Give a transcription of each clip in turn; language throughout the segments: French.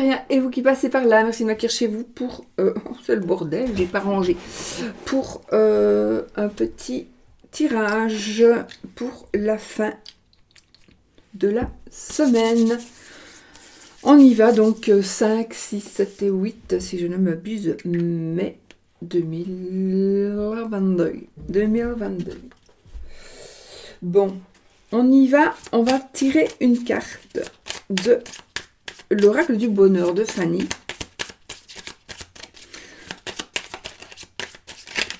Rien. Et vous qui passez par là, merci de m'accueillir chez vous pour... c'est le bordel, j'ai pas rangé. Pour un petit tirage pour la fin de la semaine. On y va donc 5, 6, 7 et 8, si je ne m'abuse, mai 2022. Bon, on y va, on va tirer une carte de l'oracle du bonheur de Fanny.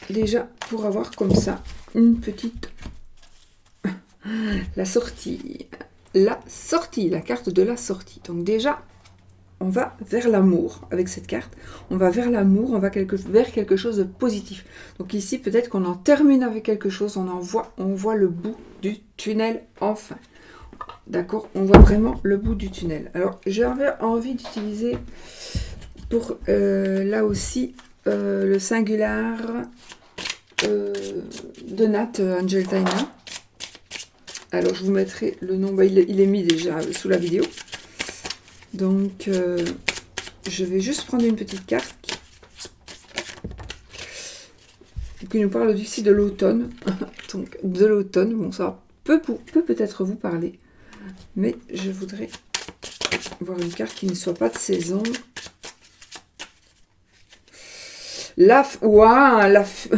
Déjà, pour avoir comme ça, une petite... la sortie, la carte de la sortie. Donc déjà, on va vers l'amour avec cette carte. On va vers l'amour, on va vers quelque chose de positif. Donc ici, peut-être qu'on en termine avec quelque chose, on voit le bout du tunnel enfin. D'accord, on voit vraiment le bout du tunnel. Alors, j'avais envie d'utiliser pour là aussi le singular de Nat Angel Taina. Alors, je vous mettrai le nom, il est mis déjà sous la vidéo. Donc, je vais juste prendre une petite carte qui nous parle ici de l'automne. Donc, de l'automne, bon, ça peut peut-être vous parler. Mais je voudrais voir une carte qui ne soit pas de saison.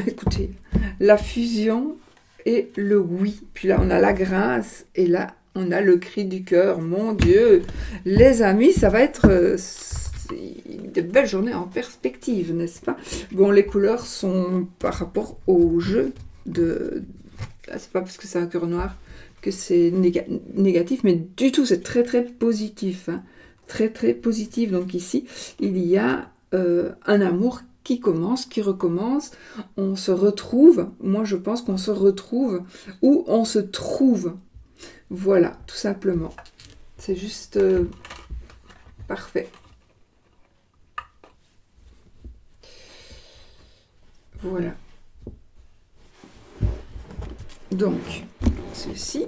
Écoutez, la fusion et le oui. Puis là, on a la grâce et là, on a le cri du cœur. Mon Dieu, les amis, ça va être de belles journées en perspective, n'est-ce pas? Bon, les couleurs sont par rapport au jeu de... c'est pas parce que c'est un cœur noir que c'est négatif, mais du tout, c'est très très positif. Hein. Très très positif. Donc ici, il y a un amour qui commence, qui recommence, on se retrouve, moi je pense qu'on se retrouve, ou on se trouve, voilà, tout simplement, c'est juste parfait. Voilà. Donc, ceci,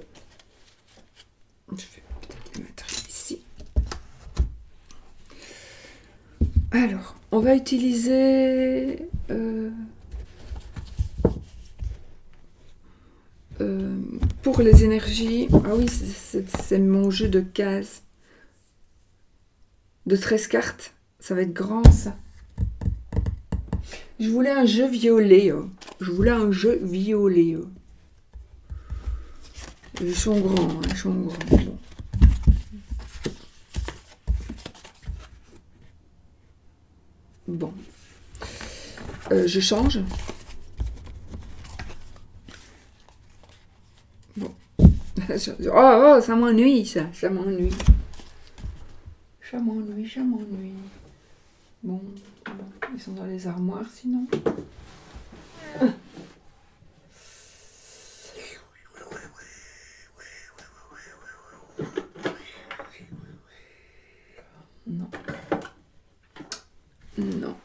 je vais peut-être le mettre ici. Alors, on va utiliser pour les énergies. Ah oui, c'est mon jeu de cases. De 13 cartes. Ça va être grand, ça. Je voulais un jeu violet. Je voulais un jeu violet. Ils sont grands. Hein, ils sont grands. Bon. Bon. Je change. Bon. Oh, ça m'ennuie, ça. Ça m'ennuie. Ça m'ennuie, ça m'ennuie. Bon, ils sont dans les armoires, sinon. Non. Non.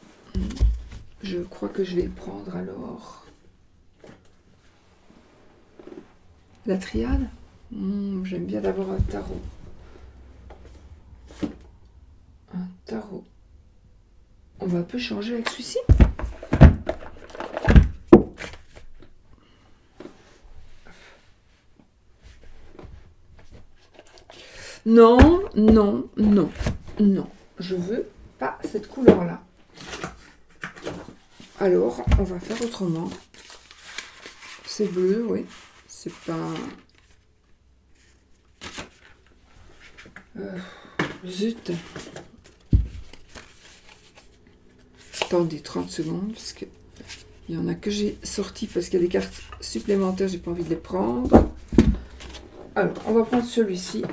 Je crois que je vais prendre alors la triade. J'aime bien d'avoir un tarot. Un tarot. On va un peu changer avec celui-ci. Non, non, non, non. Je veux pas cette couleur-là. Alors, on va faire autrement. C'est bleu, oui. C'est pas... zut. Attendez 30 secondes, parce que il y en a que j'ai sorti parce qu'il y a des cartes supplémentaires, j'ai pas envie de les prendre. Alors, on va prendre celui-ci.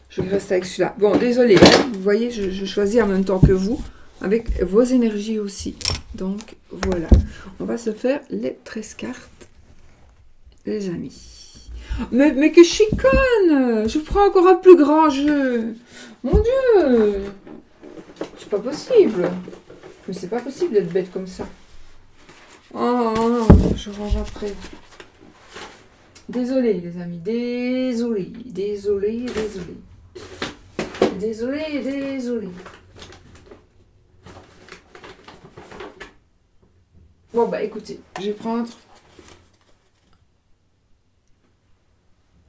Je reste avec celui-là. Bon, désolé, hein, vous voyez, je choisis en même temps que vous, avec vos énergies aussi. Donc, voilà. On va se faire les 13 cartes, les amis. Mais que je suis conne! Je prends encore un plus grand jeu. Mon Dieu! C'est pas possible. Mais c'est pas possible d'être bête comme ça. Oh, je range après. Désolé les amis, désolé, désolé, désolé. Désolé, désolé. Bon bah écoutez, je vais prendre...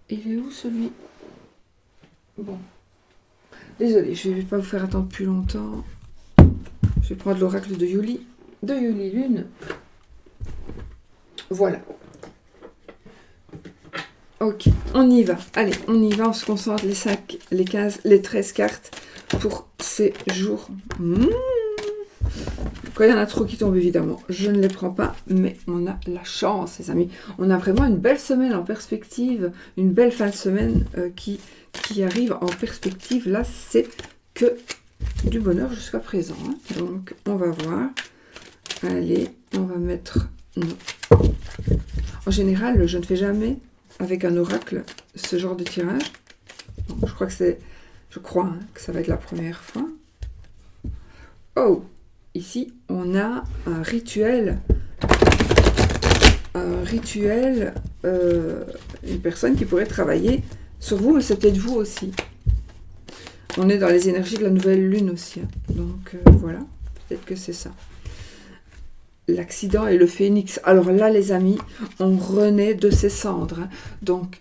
Il est où celui? Bon. Désolé, je ne vais pas vous faire attendre plus longtemps. Je vais prendre l'oracle de Yuli. De Yuli Lune. Voilà. Ok, on y va. Allez, on y va, on se concentre les 5, les 15, les 13 cartes pour ces jours. Quand il y en a trop qui tombent, évidemment, je ne les prends pas, mais on a la chance, les amis. On a vraiment une belle semaine en perspective, une belle fin de semaine qui arrive en perspective. Là, c'est que du bonheur jusqu'à présent. Hein. Donc, on va voir. Allez, on va mettre... Non. En général, je ne fais jamais avec un oracle ce genre de tirage. Bon, je crois que c'est... Je crois hein, que ça va être la première fois. Oh! Ici, on a un rituel. Une personne qui pourrait travailler sur vous, mais c'est peut-être vous aussi. On est dans les énergies de la nouvelle lune aussi. Hein. Donc, voilà. Peut-être que c'est ça. L'accident et le phénix. Alors là, les amis, on renaît de ses cendres. Hein. Donc,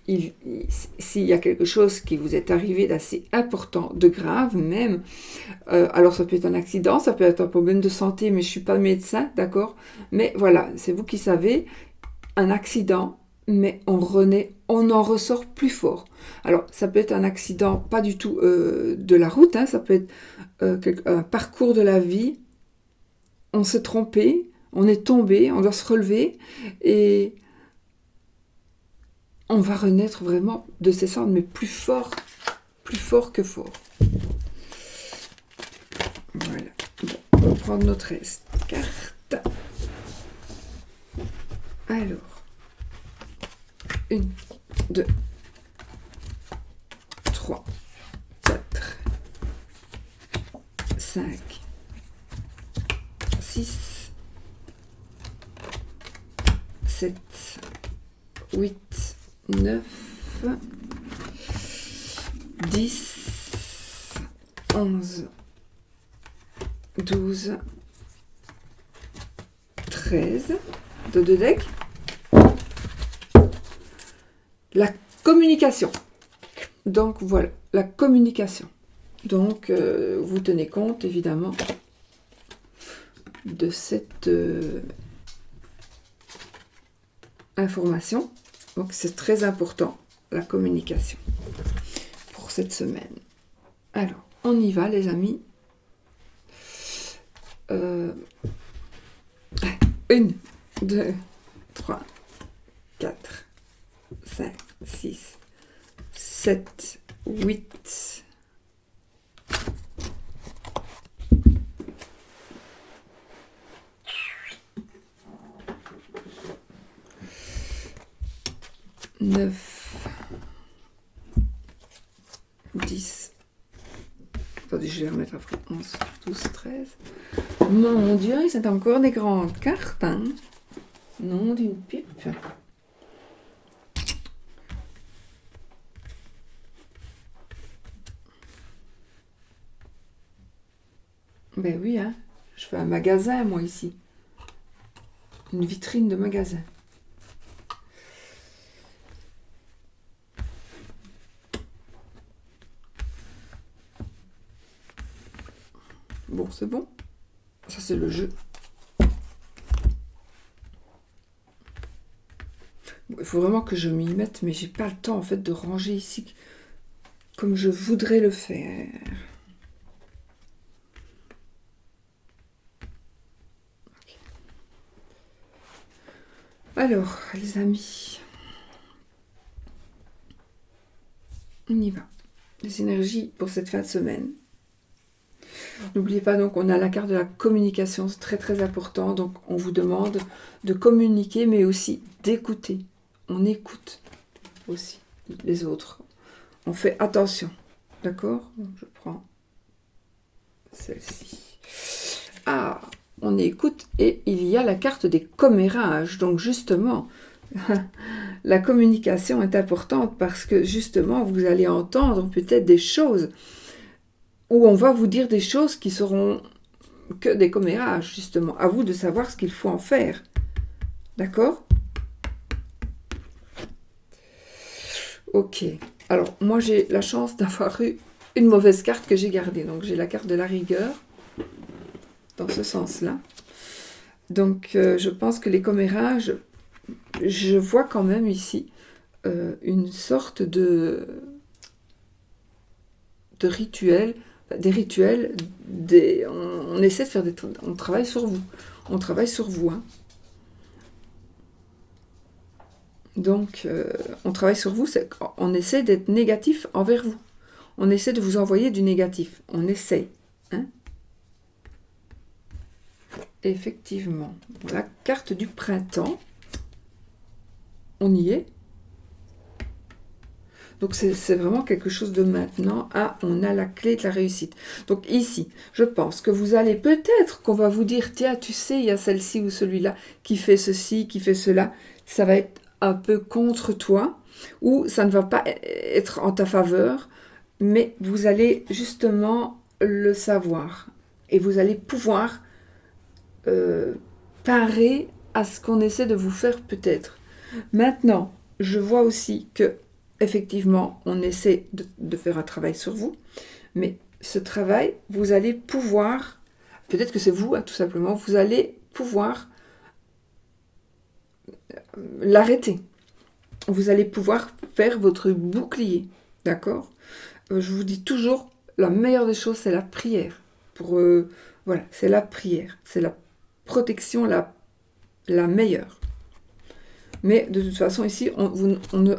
s'il y a quelque chose qui vous est arrivé d'assez important, de grave même, alors ça peut être un accident, ça peut être un problème de santé, mais je ne suis pas médecin, d'accord? Mais voilà, c'est vous qui savez, un accident, mais on renaît, on en ressort plus fort. Alors, ça peut être un accident, pas du tout de la route, hein, ça peut être un parcours de la vie, on s'est trompé, on est tombé, on doit se relever et on va renaître vraiment de ses cendres, mais plus fort que fort. Voilà. Bon, on va prendre notre carte. Alors, 1, 2, 3, 4, 5, 6, 7, 8, 9, 10, 11, 12, 13, de deux decks. La communication. Donc voilà, la communication. Donc vous tenez compte évidemment de cette information. Donc c'est très important, la communication pour cette semaine. Alors, on y va les amis. 1, 2, 3, 4, 5, 6, 7, 8, 9, 10. Attendez, je vais remettre après 11, 12, 13. Mon Dieu, c'est encore des grandes cartes. Hein. Non, d'une pipe. Ben oui, hein. Je fais un magasin, moi, ici. Une vitrine de magasin. Bon, c'est bon. Ça, c'est le jeu. Bon, il faut vraiment que je m'y mette, mais j'ai pas le temps, en fait, de ranger ici comme je voudrais le faire. Okay. Alors, les amis, on y va. Les énergies pour cette fin de semaine. N'oubliez pas, donc, on a la carte de la communication, c'est très très important. Donc, on vous demande de communiquer, mais aussi d'écouter. On écoute aussi les autres. On fait attention. D'accord? Je prends celle-ci. Ah, on écoute et il y a la carte des commérages. Donc, justement, la communication est importante parce que justement, vous allez entendre peut-être des choses où on va vous dire des choses qui seront que des commérages, justement. À vous de savoir ce qu'il faut en faire. D'accord? Ok. Alors, moi, j'ai la chance d'avoir eu une mauvaise carte que j'ai gardée. Donc, j'ai la carte de la rigueur, dans ce sens-là. Donc, je pense que les commérages, je vois quand même ici une sorte de rituel, des rituels, on essaie de faire on travaille sur vous. On travaille sur vous, hein. Donc, on travaille sur vous, on essaie d'être négatif envers vous. On essaie de vous envoyer du négatif. On essaie. Hein? Effectivement. La carte du printemps. On y est. Donc, c'est vraiment quelque chose de maintenant. Ah, on a la clé de la réussite. Donc, ici, je pense que vous allez peut-être qu'on va vous dire, tiens, tu sais, il y a celle-ci ou celui-là qui fait ceci, qui fait cela. Ça va être un peu contre toi, ou ça ne va pas être en ta faveur, mais vous allez justement le savoir. Et vous allez pouvoir parer à ce qu'on essaie de vous faire peut-être. Maintenant, je vois aussi que effectivement, on essaie de faire un travail sur vous, mais ce travail, vous allez pouvoir, peut-être que c'est vous, hein, tout simplement, vous allez pouvoir l'arrêter. Vous allez pouvoir faire votre bouclier, d'accord? Je vous dis toujours, la meilleure des choses, c'est la prière. Voilà, c'est la prière, c'est la protection la meilleure. Mais de toute façon, ici,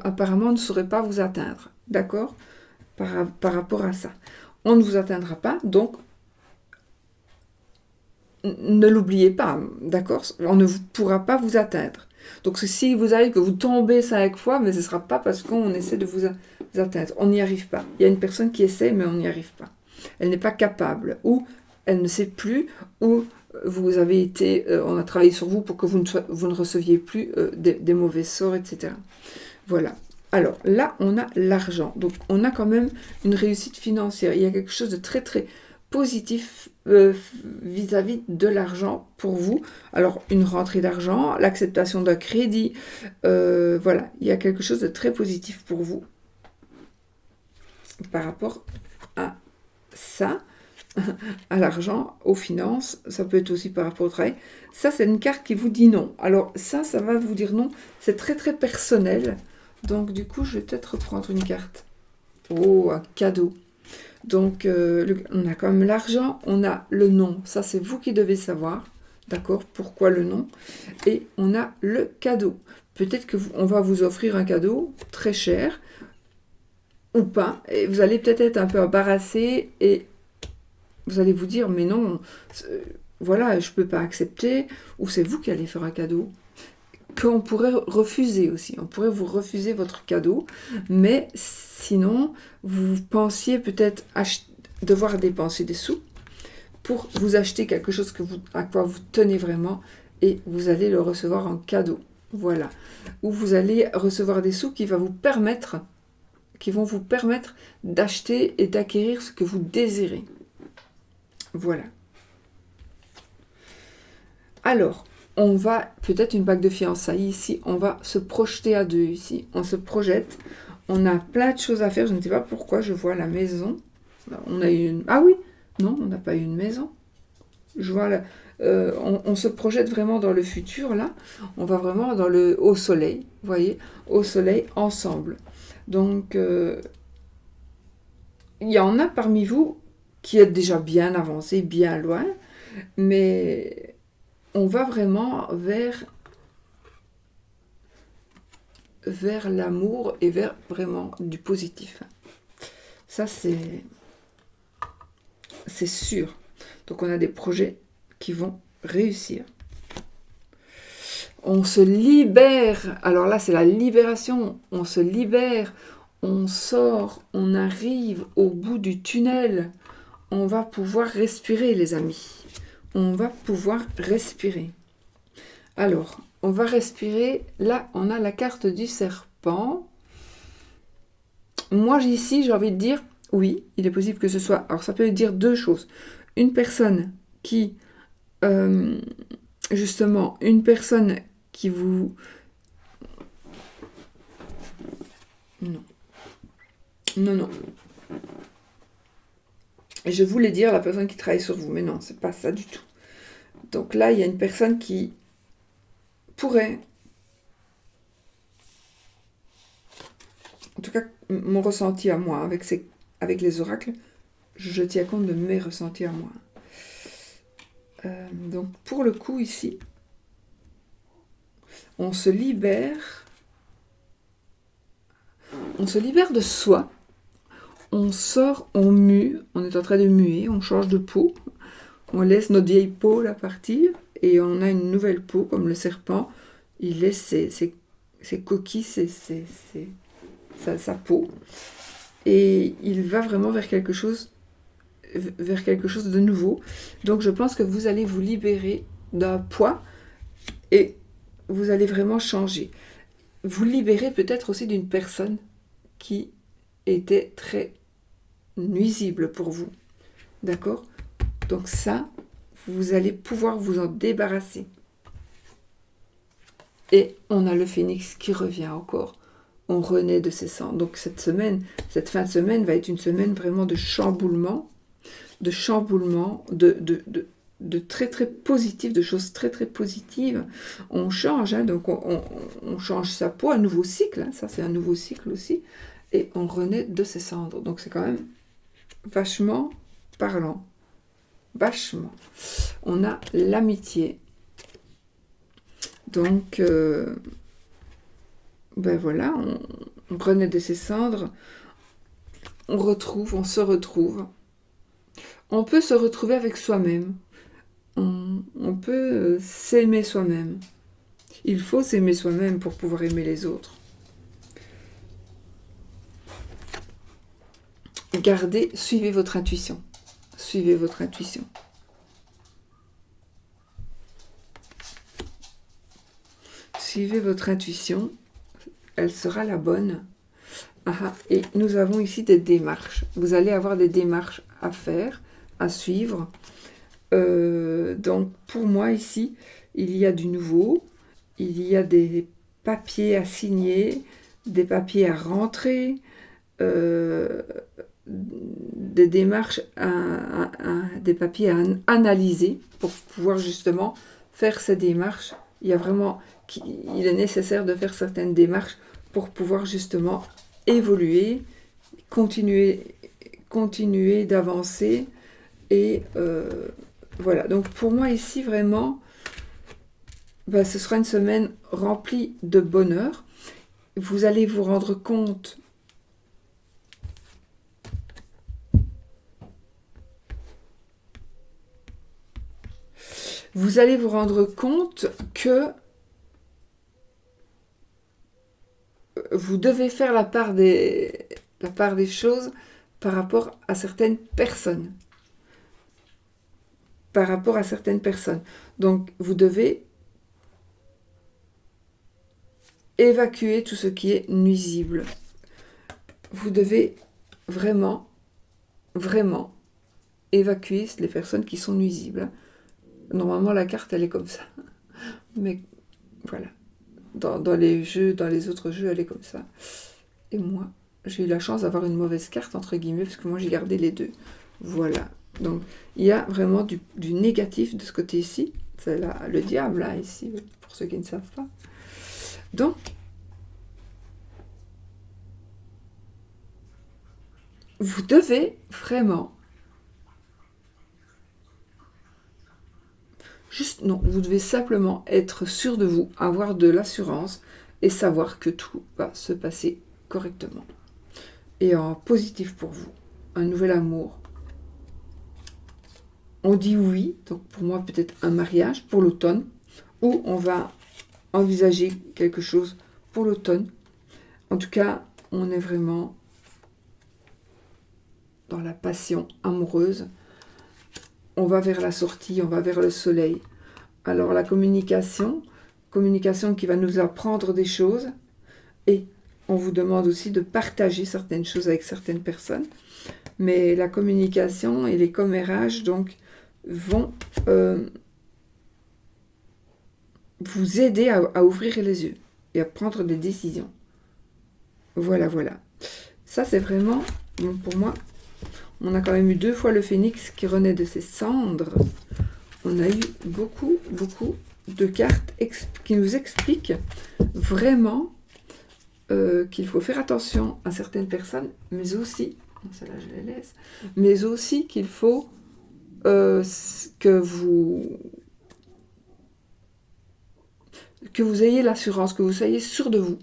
apparemment, on ne saurait pas vous atteindre. D'accord? Par rapport à ça. On ne vous atteindra pas, donc ne l'oubliez pas. D'accord? On ne pourra pas vous atteindre. Donc si vous arrive que vous tombez 5 fois, mais ce ne sera pas parce qu'on essaie de vous atteindre. On n'y arrive pas. Il y a une personne qui essaie, mais on n'y arrive pas. Elle n'est pas capable. Ou elle ne sait plus, ou vous avez été, on a travaillé sur vous pour que vous ne receviez plus des mauvais sorts, etc. Voilà. Alors là, on a l'argent. Donc on a quand même une réussite financière. Il y a quelque chose de très très positif vis-à-vis de l'argent pour vous. Alors une rentrée d'argent, l'acceptation d'un crédit, voilà. Il y a quelque chose de très positif pour vous par rapport à ça. À l'argent, aux finances, ça peut être aussi par rapport au travail. Ça, c'est une carte qui vous dit non. Alors ça va vous dire non. C'est très très personnel. Donc du coup, je vais peut-être reprendre une carte. Oh, un cadeau. Donc, on a quand même l'argent, on a le non. Ça, c'est vous qui devez savoir. D'accord? Pourquoi le non? Et on a le cadeau. Peut-être on va vous offrir un cadeau très cher ou pas. Et vous allez peut-être être un peu embarrassé et vous allez vous dire, mais non, voilà, je ne peux pas accepter, ou c'est vous qui allez faire un cadeau, qu'on pourrait refuser aussi. On pourrait vous refuser votre cadeau, mais sinon, vous pensiez peut-être devoir dépenser des sous pour vous acheter quelque chose à quoi vous tenez vraiment, et vous allez le recevoir en cadeau. Voilà. Ou vous allez recevoir des sous qui vont vous permettre d'acheter et d'acquérir ce que vous désirez. Voilà. Alors, on va, peut-être une bague de fiançailles ici, on va se projeter à deux ici. On se projette, on a plein de choses à faire, je ne sais pas pourquoi, je vois la maison. On a eu une... Ah oui, non, on n'a pas eu une maison. Je vois, on se projette vraiment dans le futur, là. On va vraiment au soleil, vous voyez, au soleil, ensemble. Donc, il y en a parmi vous qui est déjà bien avancé, bien loin, mais on va vraiment vers l'amour et vers vraiment du positif. Ça, c'est sûr. Donc, on a des projets qui vont réussir. On se libère. Alors là, c'est la libération. On se libère, on sort, on arrive au bout du tunnel. On va pouvoir respirer, les amis. On va pouvoir respirer. Alors, on va respirer. Là, on a la carte du serpent. Moi, ici, j'ai envie de dire, oui, il est possible que ce soit... Alors, ça peut dire deux choses. Une personne qui... justement, une personne qui vous... Non. Non, non. Je voulais dire la personne qui travaille sur vous, mais non, c'est pas ça du tout. Donc là, il y a une personne qui pourrait... En tout cas, mon ressenti à moi, avec les oracles, je tiens compte de mes ressentis à moi. Donc, pour le coup, ici, on se libère de soi, on sort, on mue, on est en train de muer, on change de peau, on laisse notre vieille peau là partir, et on a une nouvelle peau, comme le serpent, il laisse ses coquilles, sa peau, et il va vraiment vers quelque chose de nouveau. Donc je pense que vous allez vous libérer d'un poids, et vous allez vraiment changer. Vous libérez peut-être aussi d'une personne qui était très nuisible pour vous. D'accord? Donc ça, vous allez pouvoir vous en débarrasser. Et on a le phénix qui revient encore. On renaît de ses cendres. Donc cette fin de semaine va être une semaine vraiment de chamboulement, de très très positif, de choses très très positives. On change, hein, donc on change sa peau, un nouveau cycle, hein, ça c'est un nouveau cycle aussi, et on renaît de ses cendres. Donc c'est quand même vachement parlant, vachement. On a l'amitié. Donc, ben voilà, on renaît de ses cendres, on se retrouve. On peut se retrouver avec soi-même. On peut s'aimer soi-même. Il faut s'aimer soi-même pour pouvoir aimer les autres. Suivez votre intuition. Suivez votre intuition. Suivez votre intuition, elle sera la bonne. Et nous avons ici des démarches. Vous allez avoir des démarches à faire, à suivre. Donc pour moi ici, il y a du nouveau, il y a des papiers à signer, des papiers à rentrer, des démarches, des papiers à analyser pour pouvoir justement faire ces démarches. Il est nécessaire de faire certaines démarches pour pouvoir justement évoluer, continuer d'avancer. Et voilà, donc pour moi ici vraiment, ce sera une semaine remplie de bonheur. Vous allez vous rendre compte que vous devez faire la part des choses par rapport à certaines personnes. Donc, vous devez évacuer tout ce qui est nuisible. Vous devez vraiment, vraiment évacuer les personnes qui sont nuisibles. Normalement, la carte, elle est comme ça. Mais voilà. Dans les autres jeux, elle est comme ça. Et moi, j'ai eu la chance d'avoir une mauvaise carte, entre guillemets, parce que moi, j'ai gardé les deux. Voilà. Donc, il y a vraiment du négatif de ce côté-ci. C'est là, le diable, là, ici, pour ceux qui ne savent pas. Donc, vous devez vraiment... vous devez simplement être sûr de vous, avoir de l'assurance et savoir que tout va se passer correctement. Et en positif pour vous. Un nouvel amour. On dit oui, donc pour moi peut-être un mariage pour l'automne, ou on va envisager quelque chose pour l'automne. En tout cas, on est vraiment dans la passion amoureuse. On va vers la sortie, on va vers le soleil. Alors la communication, communication qui va nous apprendre des choses. Et on vous demande aussi de partager certaines choses avec certaines personnes. Mais la communication et les commérages, donc, vont vous aider à ouvrir les yeux et à prendre des décisions. Voilà, voilà. Ça, c'est vraiment, bon, pour moi, on a quand même eu 2 fois le phénix qui renaît de ses cendres. On a eu beaucoup, beaucoup de cartes qui nous expliquent vraiment qu'il faut faire attention à certaines personnes, mais aussi, celle-là je les laisse, mais aussi qu'il faut que vous ayez l'assurance, que vous soyez sûr de vous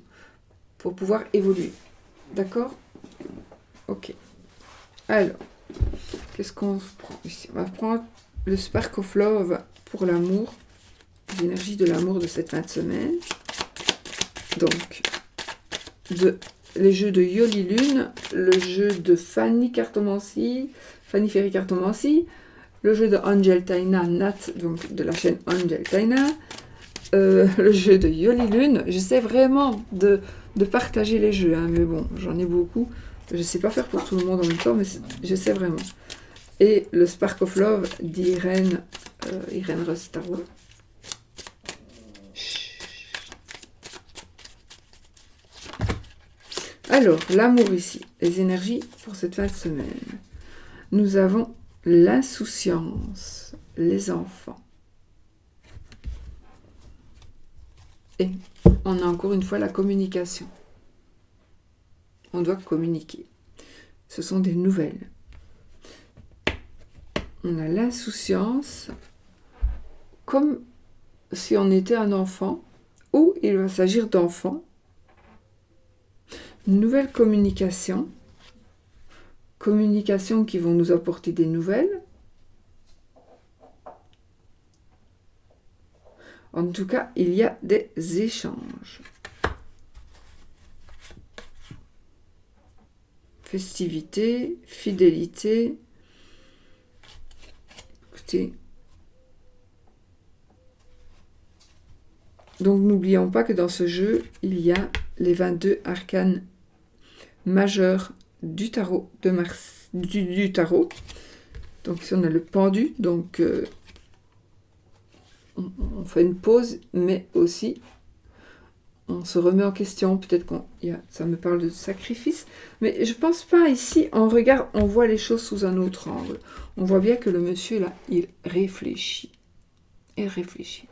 pour pouvoir évoluer. D'accord? Ok. Alors, qu'est-ce qu'on prend ici? On va prendre le Spark of Love pour l'amour, l'énergie de l'amour de cette fin de semaine. Donc, les jeux de Yoli Lune, le jeu de Fanny Ferry Cartomancy, le jeu de Angel Taina Nat, donc de la chaîne Angel Taina, le jeu de Yoli Lune. J'essaie vraiment de partager les jeux, hein, mais bon, j'en ai beaucoup. Je ne sais pas faire pour tout le monde en même temps, mais j'essaie vraiment. Et le Spark of Love d'Irène Rostaro. Alors, l'amour ici, les énergies pour cette fin de semaine. Nous avons l'insouciance, les enfants. Et on a encore une fois la communication. On doit communiquer. Ce sont des nouvelles. On a l'insouciance, comme si on était un enfant, ou il va s'agir d'enfants. Une nouvelle communication. Communication qui vont nous apporter des nouvelles. En tout cas, il y a des échanges. Festivité, fidélité. Écoutez. Donc, n'oublions pas que dans ce jeu, il y a les 22 arcanes majeurs du tarot de Mars, du tarot. Donc, ici, on a le pendu. Donc, on fait une pause, mais aussi on se remet en question. Peut-être ça me parle de sacrifice, mais je pense pas. Ici, on regarde, on voit les choses sous un autre angle. On voit bien que le monsieur là, il réfléchit. Il réfléchit.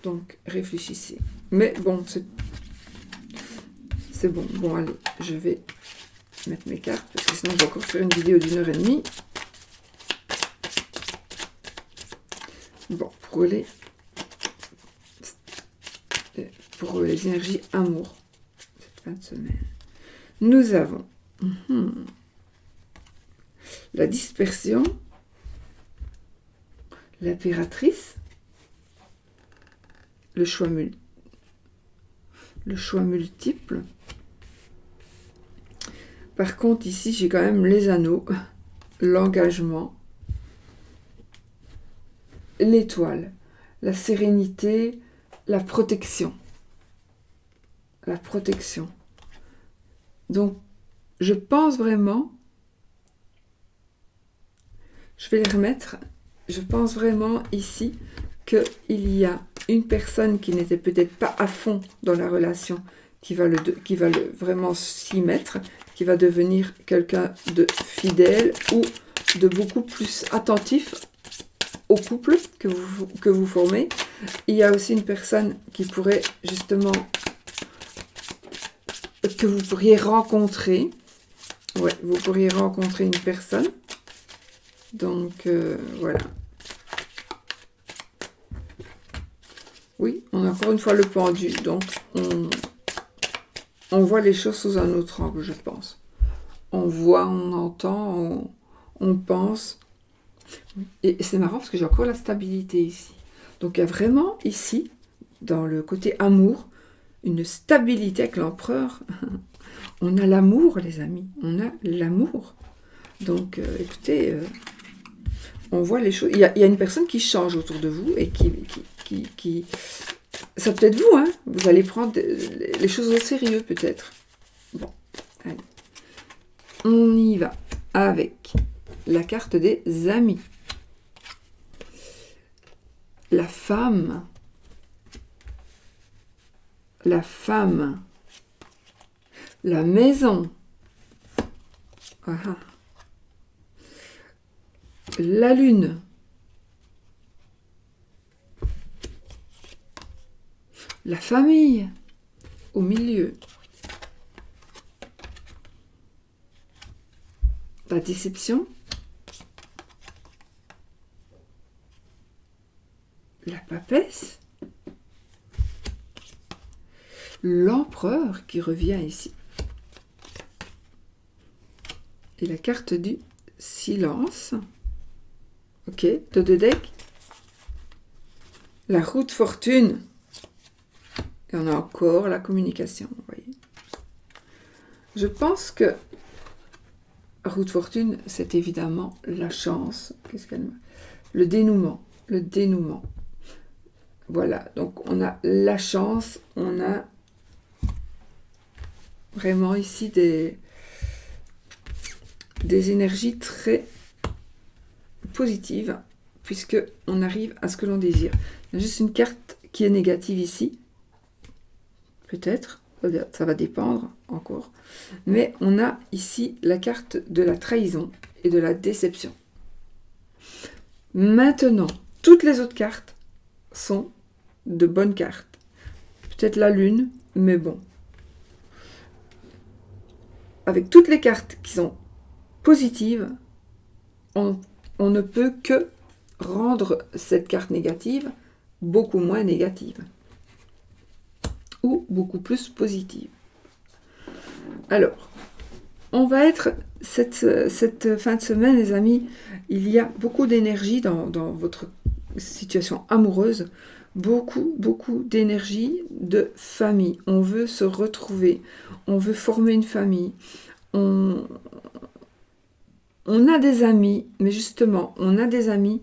Donc, réfléchissez. Mais bon, c'est bon. Bon, allez, je vais mettre mes cartes, parce que sinon, je vais encore faire une vidéo d'1h30. Bon, pour les énergies amour, cette fin de semaine, nous avons la dispersion, l'impératrice, le choix multiple. Par contre, ici, j'ai quand même les anneaux, l'engagement, l'étoile, la sérénité, la protection. La protection. Donc, je pense vraiment, je vais les remettre, je pense vraiment ici qu'il y a une personne qui n'était peut-être pas à fond dans la relation, qui va vraiment s'y mettre, qui va devenir quelqu'un de fidèle ou de beaucoup plus attentif au couple que vous formez. Il y a aussi une personne qui pourrait justement, que vous pourriez rencontrer. Ouais, vous pourriez rencontrer une personne. Donc, voilà. Oui, on a encore une fois le pendu. Donc, on voit les choses sous un autre angle, je pense. On voit, on entend, on pense. Et c'est marrant parce que j'ai encore la stabilité ici. Donc, il y a vraiment ici, dans le côté amour, une stabilité avec l'empereur. On a l'amour, les amis. On a l'amour. Donc, écoutez, on voit les choses. Il y a une personne qui change autour de vous et qui Ça peut être vous, hein. Vous allez prendre les choses au sérieux, peut-être. Bon, allez. On y va avec la carte des amis. La femme. La femme. La maison. Ah. La lune. La famille. Au milieu. La déception. La papesse. L'empereur qui revient ici. Et la carte du silence. Ok, de deux decks. La roue de fortune. Et on a encore la communication, vous voyez. Je pense que roue de fortune, c'est évidemment la chance. Qu'est-ce qu'elle me... Le dénouement. Le dénouement. Voilà, donc on a la chance, on a vraiment ici des énergies très positives, puisque on arrive à ce que l'on désire. Il y a juste une carte qui est négative ici, peut-être, ça va dépendre encore, mais on a ici la carte de la trahison et de la déception. Maintenant, toutes les autres cartes sont de bonnes cartes. Peut-être la lune, mais bon. Avec toutes les cartes qui sont positives, on ne peut que rendre cette carte négative beaucoup moins négative. Ou beaucoup plus positive. Alors, on va être cette fin de semaine, les amis, il y a beaucoup d'énergie dans votre situation amoureuse, beaucoup d'énergie de famille. On veut se retrouver, on veut former une famille, on a des amis, mais justement, on a des amis,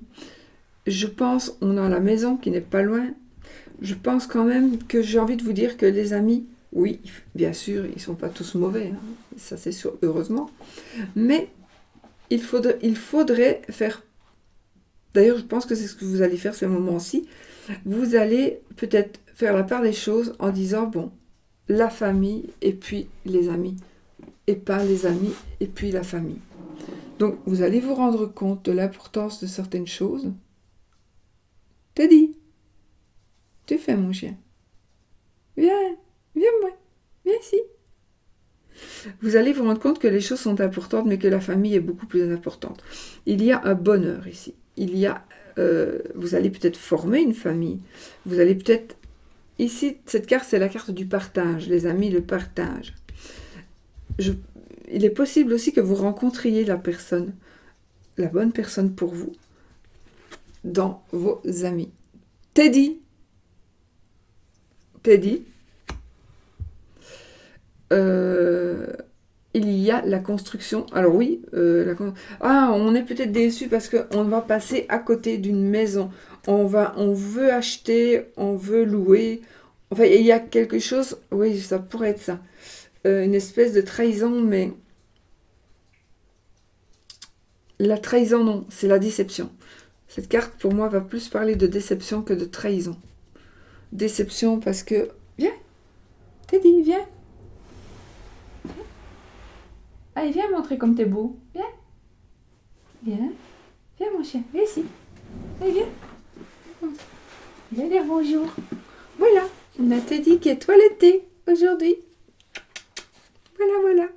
je pense, on a la maison qui n'est pas loin, je pense quand même que j'ai envie de vous dire que les amis, oui, bien sûr, ils ne sont pas tous mauvais, hein, ça c'est sûr, heureusement, mais il faudrait faire, d'ailleurs je pense que c'est ce que vous allez faire ce moment-ci, vous allez peut-être faire la part des choses en disant, bon, la famille et puis les amis, et pas les amis et puis la famille. Donc, vous allez vous rendre compte de l'importance de certaines choses. Teddy, tu fais mon chien. Viens moi, viens ici. Vous allez vous rendre compte que les choses sont importantes, mais que la famille est beaucoup plus importante. Il y a un bonheur ici. Il y a, vous allez peut-être former une famille. Vous allez peut-être... Ici, cette carte, c'est la carte du partage. Les amis, le partage. Il est possible aussi que vous rencontriez la personne, la bonne personne pour vous, dans vos amis. Teddy, il y a la construction. Alors oui, on est peut-être déçu parce qu'on va passer à côté d'une maison. On veut acheter, on veut louer. Enfin, il y a quelque chose, oui, ça pourrait être ça. Une espèce de trahison, mais la trahison, non, c'est la déception. Cette carte, pour moi, va plus parler de déception que de trahison. Déception parce que... Viens, Teddy, viens. Allez, viens montrer comme t'es beau. Viens, mon chien, viens ici. Allez, viens. Viens dire bonjour. Voilà, on a Teddy qui est toiletté aujourd'hui. Voilà.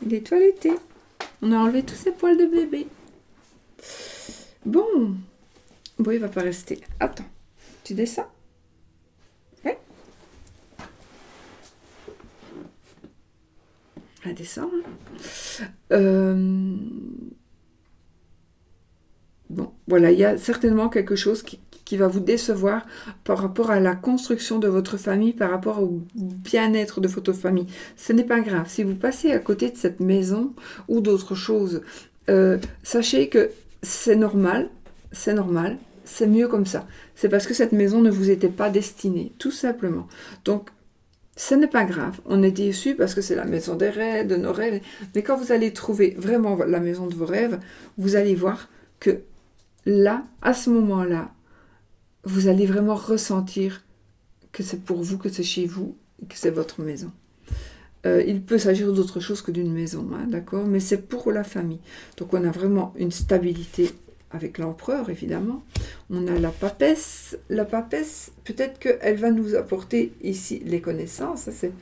Il est toiletté. On a enlevé tous ses poils de bébé. Bon, il va pas rester. Attends, tu descends. Ouais. Elle descend. Bon, voilà, il y a certainement quelque chose qui va vous décevoir par rapport à la construction de votre famille, par rapport au bien-être de votre famille. Ce n'est pas grave. Si vous passez à côté de cette maison ou d'autres choses, sachez que c'est normal. c'est normal, c'est mieux comme ça. C'est parce que cette maison ne vous était pas destinée, tout simplement. Donc, ce n'est pas grave. On est déçu parce que c'est la maison des rêves, de nos rêves. Mais quand vous allez trouver vraiment la maison de vos rêves, vous allez voir que là, à ce moment-là, vous allez vraiment ressentir que c'est pour vous, que c'est chez vous, que c'est votre maison. Il peut s'agir d'autre chose que d'une maison, hein, d'accord? Mais c'est pour la famille. Donc on a vraiment une stabilité avec l'empereur, évidemment. On a la papesse. La papesse, peut-être qu'elle va nous apporter ici les connaissances. Ça, c'est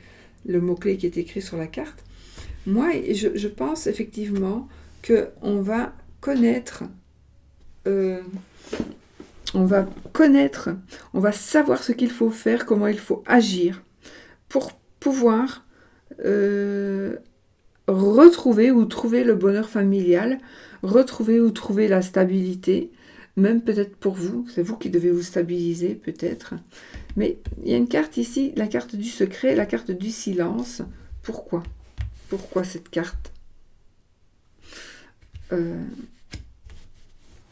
le mot-clé qui est écrit sur la carte. Moi, je pense effectivement qu'on va connaître... on va savoir ce qu'il faut faire, comment il faut agir pour pouvoir retrouver ou trouver le bonheur familial, retrouver ou trouver la stabilité, même peut-être pour vous, c'est vous qui devez vous stabiliser peut-être. Mais il y a une carte ici, la carte du secret, la carte du silence. Pourquoi? Pourquoi cette carte?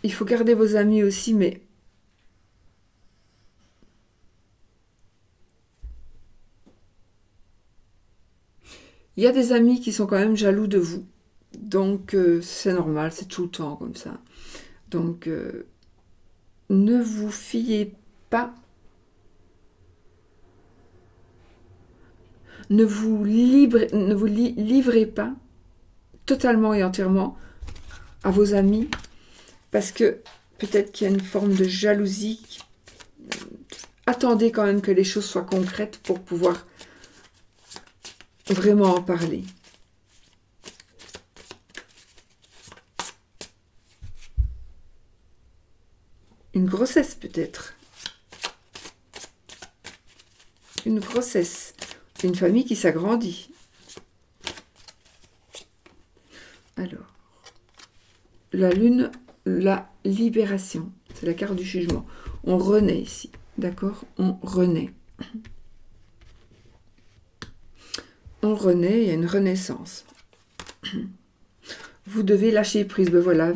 Il faut garder vos amis aussi, mais il y a des amis qui sont quand même jaloux de vous. Donc, c'est normal, c'est tout le temps comme ça. Donc, ne vous fiez pas, ne vous livrez pas totalement et entièrement à vos amis, parce que peut-être qu'il y a une forme de jalousie. Attendez quand même que les choses soient concrètes pour pouvoir vraiment en parler. Une grossesse peut-être. Une grossesse. Une famille qui s'agrandit. Alors, la lune, la libération. C'est la carte du jugement. On renaît ici. D'accord? On renaît. On renaît, il y a une renaissance. Vous devez lâcher prise. Ben voilà,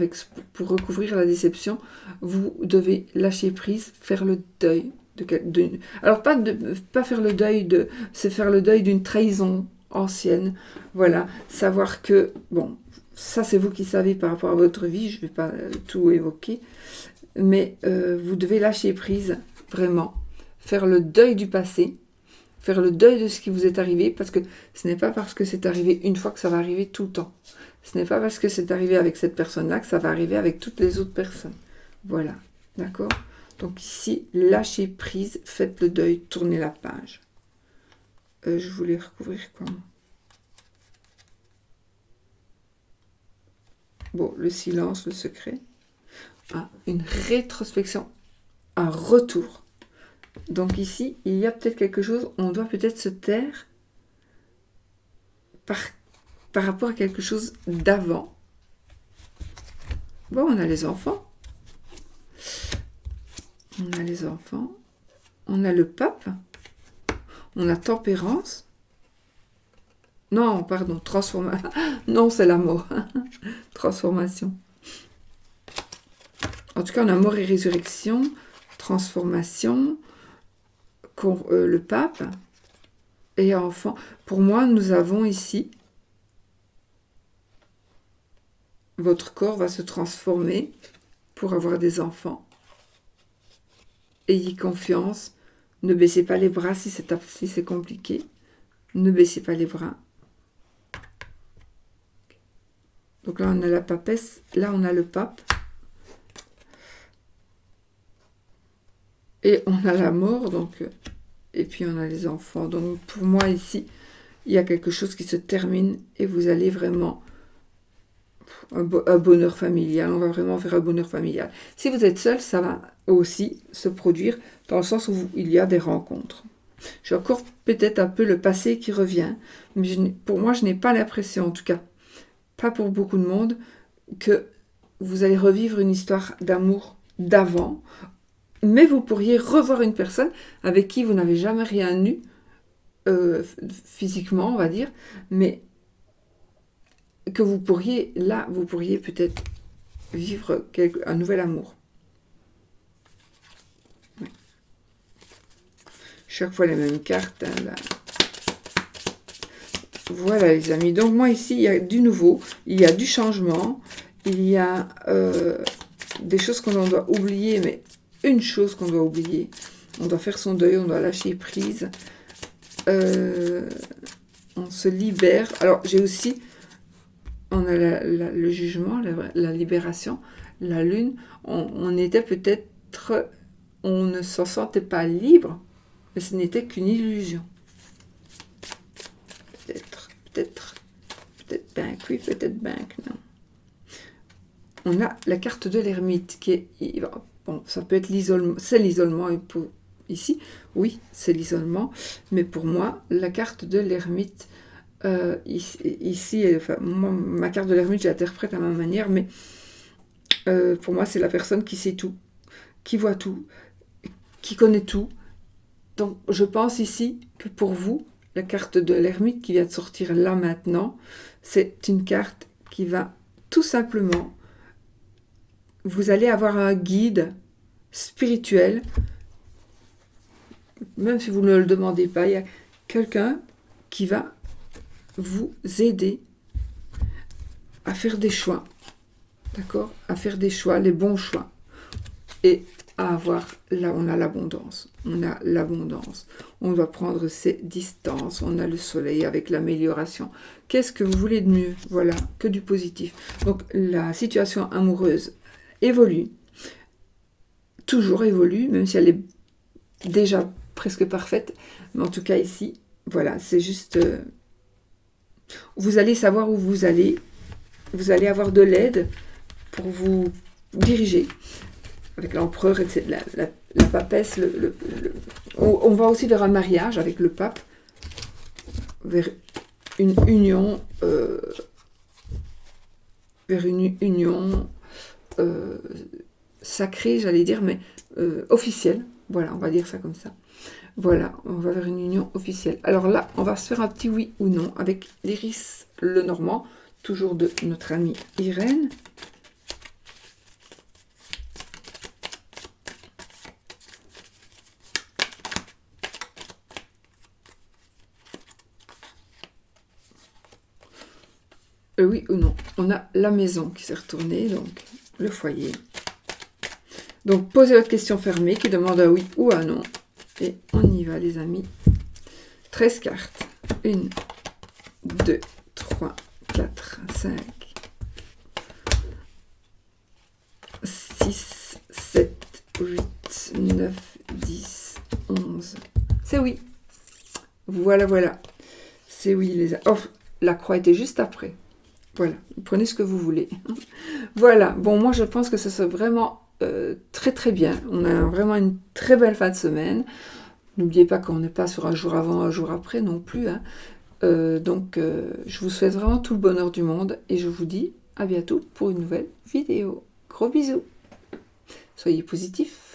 pour recouvrir la déception, vous devez lâcher prise, faire le deuil. Alors, pas faire le deuil c'est faire le deuil d'une trahison ancienne. Voilà, savoir que, bon, ça c'est vous qui savez par rapport à votre vie, je ne vais pas tout évoquer, mais vous devez lâcher prise, vraiment, faire le deuil du passé, faire le deuil de ce qui vous est arrivé, parce que ce n'est pas parce que c'est arrivé une fois que ça va arriver tout le temps. Ce n'est pas parce que c'est arrivé avec cette personne-là que ça va arriver avec toutes les autres personnes. Voilà, d'accord? Donc ici, lâchez prise, faites le deuil, tournez la page. Je voulais recouvrir comment? Bon, le silence, le secret. Ah, une rétrospection, un retour. Donc ici, il y a peut-être quelque chose, on doit peut-être se taire par rapport à quelque chose d'avant. Bon, on a les enfants. On a les enfants. On a le pape. On a tempérance. Non, pardon, transformation. Non, c'est la mort. Transformation. En tout cas, on a mort et résurrection, transformation, le pape et enfant. Pour moi, nous avons ici, votre corps va se transformer pour avoir des enfants. Ayez confiance, ne baissez pas les bras si c'est compliqué, ne baissez pas les bras. Donc là, on a la papesse, là, on a le pape. Et on a la mort, donc, et puis on a les enfants. Donc pour moi ici, il y a quelque chose qui se termine et vous allez vraiment un bonheur familial. On va vraiment faire un bonheur familial. Si vous êtes seul, ça va aussi se produire dans le sens où il y a des rencontres. J'ai encore peut-être un peu le passé qui revient, mais pour moi, je n'ai pas l'impression, en tout cas, pas pour beaucoup de monde, que vous allez revivre une histoire d'amour d'avant. Mais vous pourriez revoir une personne avec qui vous n'avez jamais rien eu, physiquement, on va dire, mais que vous pourriez peut-être vivre un nouvel amour. chaque fois les mêmes cartes. Hein, là. Voilà les amis, donc moi ici, il y a du nouveau, il y a du changement, il y a des choses qu'on doit oublier, mais une chose qu'on doit oublier, on doit faire son deuil, on doit lâcher prise, on se libère. Alors j'ai aussi, on a le jugement, la libération, la lune, on était peut-être, on ne s'en sentait pas libre, mais ce n'était qu'une illusion. Peut-être bien que oui, peut-être bien que non. On a la carte de l'ermite qui est, bon, ça peut être l'isolement, c'est l'isolement ici, oui, c'est l'isolement, mais pour moi, la carte de l'ermite, ici enfin, moi, ma carte de l'ermite, j'interprète à ma manière, mais pour moi, c'est la personne qui sait tout, qui voit tout, qui connaît tout. Donc, je pense ici que pour vous, la carte de l'ermite qui vient de sortir là maintenant, c'est une carte qui va tout simplement, vous allez avoir un guide spirituel, même si vous ne le demandez pas, il y a quelqu'un qui va vous aider à faire des choix, d'accord, à faire des choix, les bons choix, et à avoir, là on a l'abondance, on doit prendre ses distances, on a le soleil avec l'amélioration. Qu'est-ce que vous voulez de mieux? Voilà, que du positif. Donc la situation amoureuse évolue, toujours évolue, même si elle est déjà presque parfaite, mais en tout cas ici, voilà, c'est juste, vous allez savoir où vous allez avoir de l'aide pour vous diriger, avec l'empereur, la papesse, on va aussi vers un mariage avec le pape, vers une union, sacrée, j'allais dire, mais officielle. Voilà, on va dire ça comme ça. Voilà, on va vers une union officielle. Alors là, on va se faire un petit oui ou non avec l'Iris Lenormand, toujours de notre amie Irène. Oui ou non. On a la maison qui s'est retournée, donc le foyer. Donc posez votre question fermée qui demande un oui ou un non. Et on y va les amis. 13 cartes. 1, 2, 3, 4, 5, 6, 7, 8, 9, 10, 11. C'est oui. Voilà, voilà. C'est oui les amis. Oh, la croix était juste après. Voilà, prenez ce que vous voulez. Voilà, bon, moi je pense que ça serait vraiment très très bien. On a vraiment une très belle fin de semaine. N'oubliez pas qu'on n'est pas sur un jour avant, un jour après non plus. Hein. Donc, je vous souhaite vraiment tout le bonheur du monde et je vous dis à bientôt pour une nouvelle vidéo. Gros bisous. Soyez positifs.